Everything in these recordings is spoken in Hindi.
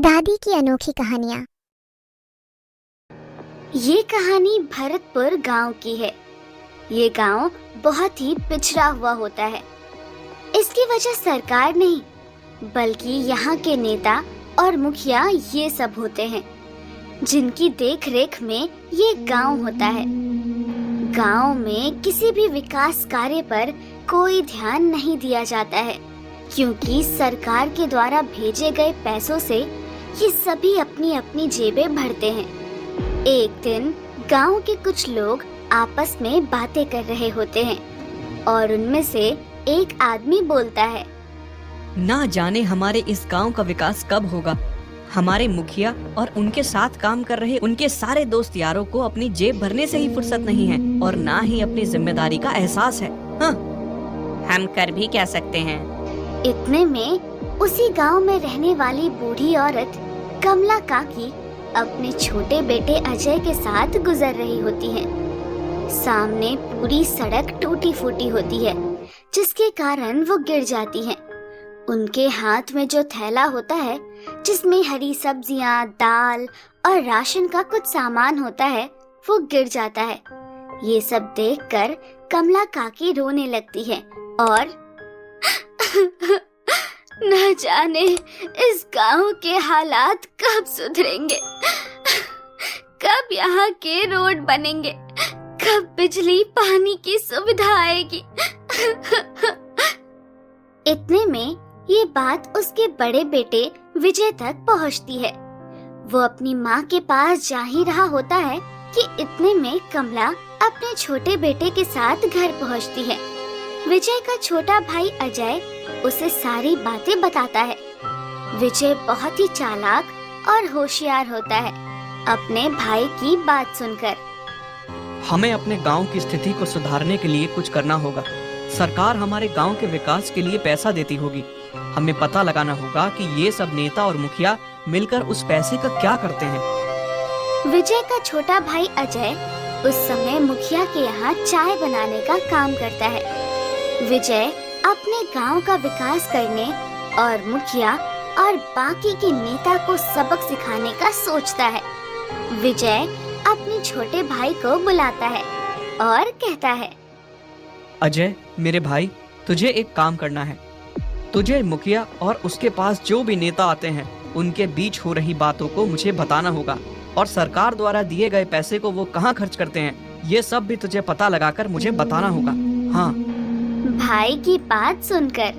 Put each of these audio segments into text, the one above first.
दादी की अनोखी कहानियाँ। ये कहानी भरतपुर गांव की है। ये गांव बहुत ही पिछड़ा हुआ होता है। इसकी वजह सरकार नहीं, बल्कि यहाँ के नेता और मुखिया ये सब होते हैं, जिनकी देखरेख में ये गांव होता है। गांव में किसी भी विकास कार्य पर कोई ध्यान नहीं दिया जाता है, क्योंकि सरकार के द्वारा भेजे गए पैसों से ये सभी अपनी अपनी जेबें भरते हैं। एक दिन गांव के कुछ लोग आपस में बातें कर रहे होते हैं और उनमें से एक आदमी बोलता है, ना जाने हमारे इस गांव का विकास कब होगा। हमारे मुखिया और उनके साथ काम कर रहे उनके सारे दोस्त यारों को अपनी जेब भरने से ही फुर्सत नहीं है और ना ही अपनी जिम्मेदारी का एहसास है। हाँ, हम कर भी क्या सकते हैं। इतने में उसी गांव में रहने वाली बूढ़ी औरत कमला काकी अपने छोटे बेटे अजय के साथ गुजर रही होती है। सामने पूरी सड़क टूटी फूटी होती है, जिसके कारण वो गिर जाती हैं। उनके हाथ में जो थैला होता है, जिसमें हरी सब्जियां, दाल और राशन का कुछ सामान होता है, वो गिर जाता है। ये सब देखकर कमला काकी रोने लगती है और न जाने इस गांव के हालात कब सुधरेंगे, कब यहाँ के रोड बनेंगे, कब बिजली पानी की सुविधा आएगी। इतने में ये बात उसके बड़े बेटे विजय तक पहुँचती है। वो अपनी माँ के पास जा ही रहा होता है कि इतने में कमला अपने छोटे बेटे के साथ घर पहुँचती है। विजय का छोटा भाई अजय उसे सारी बातें बताता है। विजय बहुत ही चालाक और होशियार होता है अपने भाई की बात सुनकर। हमें अपने गांव की स्थिति को सुधारने के लिए कुछ करना होगा। सरकार हमारे गांव के विकास के लिए पैसा देती होगी। हमें पता लगाना होगा कि ये सब नेता और मुखिया मिलकर उस पैसे का क्या करते हैं। विजय का छोटा भाई अजय उस समय मुखिया के यहाँ चाय बनाने का काम करता है। विजय अपने गांव का विकास करने और मुखिया और बाकी के नेता को सबक सिखाने का सोचता है। विजय अपने छोटे भाई को बुलाता है और कहता है, अजय मेरे भाई, तुझे एक काम करना है। तुझे मुखिया और उसके पास जो भी नेता आते हैं, उनके बीच हो रही बातों को मुझे बताना होगा और सरकार द्वारा दिए गए पैसे को वो कहाँ खर्च करते हैं, ये सब भी तुझे पता लगाकर मुझे बताना होगा। हाँ। भाई की बात सुनकर,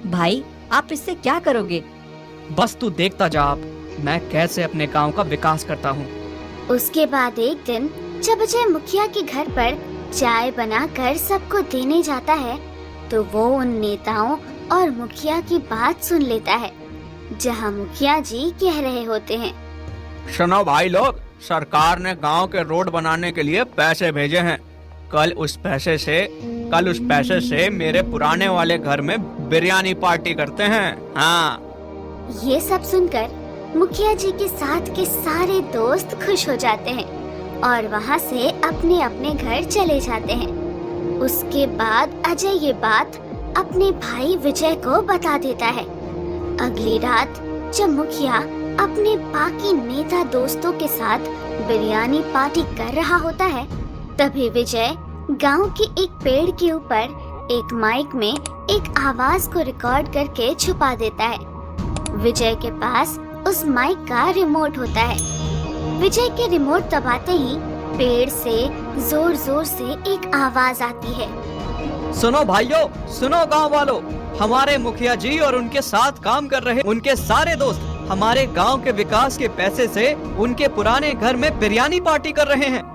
भाई आप इससे क्या करोगे? बस तू देखता जा आप, मैं कैसे अपने गांव का विकास करता हूँ। उसके बाद एक दिन जब अजय मुखिया के घर पर चाय बनाकर सबको देने जाता है, तो वो उन नेताओं और मुखिया की बात सुन लेता है, जहाँ मुखिया जी कह रहे होते हैं, सुनो भाई लोग, सरकार ने गांव के रोड बनाने के लिए पैसे भेजे हैं। कल उस पैसे से मेरे पुराने वाले घर में बिरयानी पार्टी करते हैं। हाँ। ये सब सुनकर मुखिया जी के साथ के सारे दोस्त खुश हो जाते हैं और वहाँ से अपने अपने घर चले जाते हैं। उसके बाद अजय ये बात अपने भाई विजय को बता देता है। अगली रात जब मुखिया अपने बाकी नेता दोस्तों के साथ बिरयानी पार्टी कर रहा होता है, तभी विजय गांव के एक पेड़ के ऊपर एक माइक में एक आवाज को रिकॉर्ड करके छुपा देता है। विजय के पास उस माइक का रिमोट होता है। विजय के रिमोट दबाते ही पेड़ से जोर जोर से एक आवाज आती है, सुनो भाइयों, सुनो गांव वालों, हमारे मुखिया जी और उनके साथ काम कर रहे उनके सारे दोस्त हमारे गांव के विकास के पैसे से उनके पुराने घर में बिरयानी पार्टी कर रहे हैं।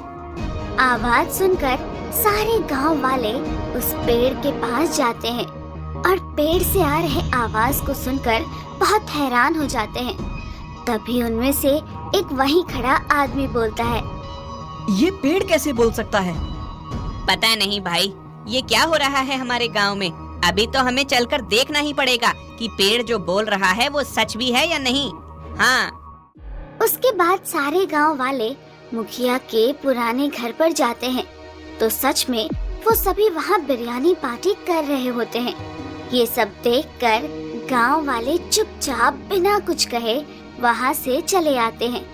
आवाज सुनकर सारे गांव वाले उस पेड़ के पास जाते हैं और पेड़ से आ रहे आवाज को सुनकर बहुत हैरान हो जाते हैं। तभी उनमें से एक वहीं खड़ा आदमी बोलता है, ये पेड़ कैसे बोल सकता है? पता नहीं भाई, ये क्या हो रहा है हमारे गांव में। अभी तो हमें चलकर देखना ही पड़ेगा कि पेड़ जो बोल रहा है वो सच भी है या नहीं। हाँ। उसके बाद सारे गांव वाले मुखिया के पुराने घर पर जाते हैं, तो सच में वो सभी वहाँ बिरयानी पार्टी कर रहे होते हैं। ये सब देखकर गांव वाले चुपचाप बिना कुछ कहे वहाँ से चले आते हैं।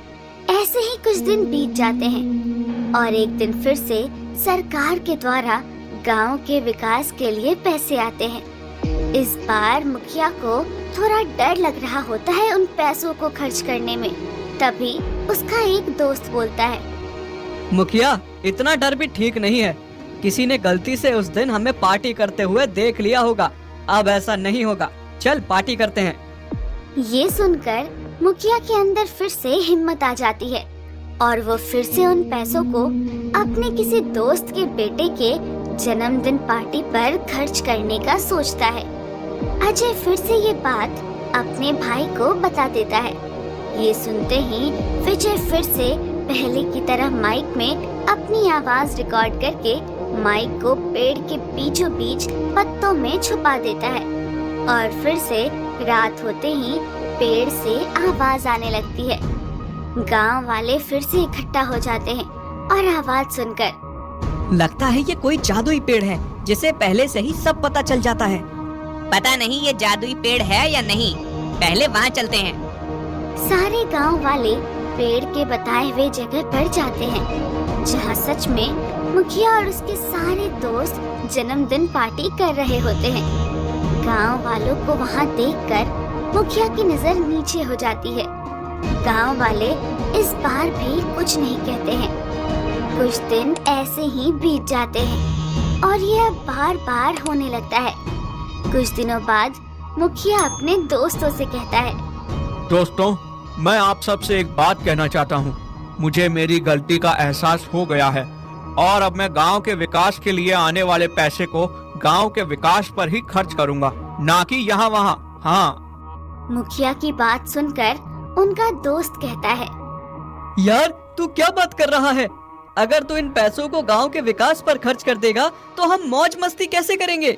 ऐसे ही कुछ दिन बीत जाते हैं और एक दिन फिर से सरकार के द्वारा गांव के विकास के लिए पैसे आते हैं। इस बार मुखिया को थोड़ा डर लग रहा होता है उन पैसों को खर्च करने में। तभी उसका एक दोस्त बोलता है, मुखिया, इतना डर भी ठीक नहीं है। किसी ने गलती से उस दिन हमें पार्टी करते हुए देख लिया होगा। अब ऐसा नहीं होगा, चल पार्टी करते हैं। ये सुनकर मुखिया के अंदर फिर से हिम्मत आ जाती है और वो फिर से उन पैसों को अपने किसी दोस्त के बेटे के जन्मदिन पार्टी पर खर्च करने का सोचता है। अजय फिर से ये बात अपने भाई को बता देता है। ये सुनते ही विजय फिर से पहले की तरह माइक में अपनी आवाज रिकॉर्ड करके माइक को पेड़ के बीचों बीच पत्तों में छुपा देता है और फिर से रात होते ही पेड़ से आवाज आने लगती है। गांव वाले फिर से इकट्ठा हो जाते हैं और आवाज सुनकर लगता है ये कोई जादुई पेड़ है जिसे पहले से ही सब पता चल जाता है। पता नहीं ये जादुई पेड़ है या नहीं, पहले वहाँ चलते हैं। सारे गांव वाले पेड़ के बताए हुए जगह पर जाते हैं जहाँ सच में मुखिया और उसके सारे दोस्त जन्मदिन पार्टी कर रहे होते हैं। गांव वालों को वहाँ देखकर मुखिया की नजर नीचे हो जाती है। गांव वाले इस बार भी कुछ नहीं कहते हैं। कुछ दिन ऐसे ही बीत जाते हैं और यह बार बार होने लगता है। कुछ दिनों बाद मुखिया अपने दोस्तों से कहता है, दोस्तों, मैं आप सबसे एक बात कहना चाहता हूँ। मुझे मेरी गलती का एहसास हो गया है और अब मैं गांव के विकास के लिए आने वाले पैसे को गांव के विकास पर ही खर्च करूंगा, ना कि यहाँ वहाँ। हाँ। मुखिया की बात सुनकर उनका दोस्त कहता है, यार, तू क्या बात कर रहा है? अगर तू इन पैसों को गांव के विकास पर खर्च कर देगा तो हम मौज मस्ती कैसे करेंगे?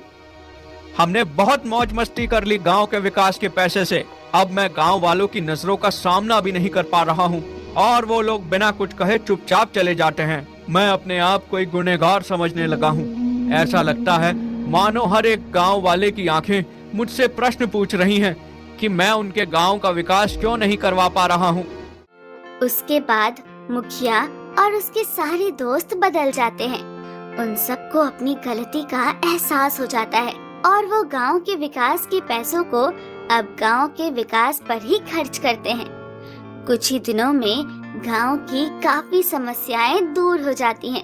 हमने बहुत मौज मस्ती कर ली गांव के विकास के पैसे से। अब मैं गांव वालों की नजरों का सामना भी नहीं कर पा रहा हूं और वो लोग बिना कुछ कहे चुपचाप चले जाते हैं। मैं अपने आप को एक गुनहगार समझने लगा हूं। ऐसा लगता है मानो हर एक गांव वाले की आंखें मुझसे प्रश्न पूछ रही हैं कि मैं उनके गांव का विकास क्यों नहीं करवा पा रहा हूं। उसके बाद मुखिया और उसके सारे दोस्त बदल जाते हैं। उन सबको अपनी गलती का एहसास हो जाता है और वो गांव के विकास के पैसों को अब गांव के विकास पर ही खर्च करते हैं। कुछ ही दिनों में गांव की काफी समस्याएं दूर हो जाती हैं।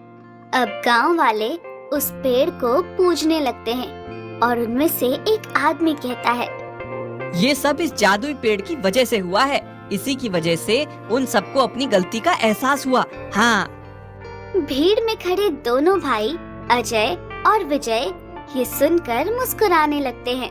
अब गांव वाले उस पेड़ को पूजने लगते हैं और उनमें से एक आदमी कहता है, ये सब इस जादुई पेड़ की वजह से हुआ है। इसी की वजह से उन सबको अपनी गलती का एहसास हुआ। हाँ। भीड़ में खड़े दोनों भाई अजय और विजय ये सुनकर मुस्कुराने लगते हैं।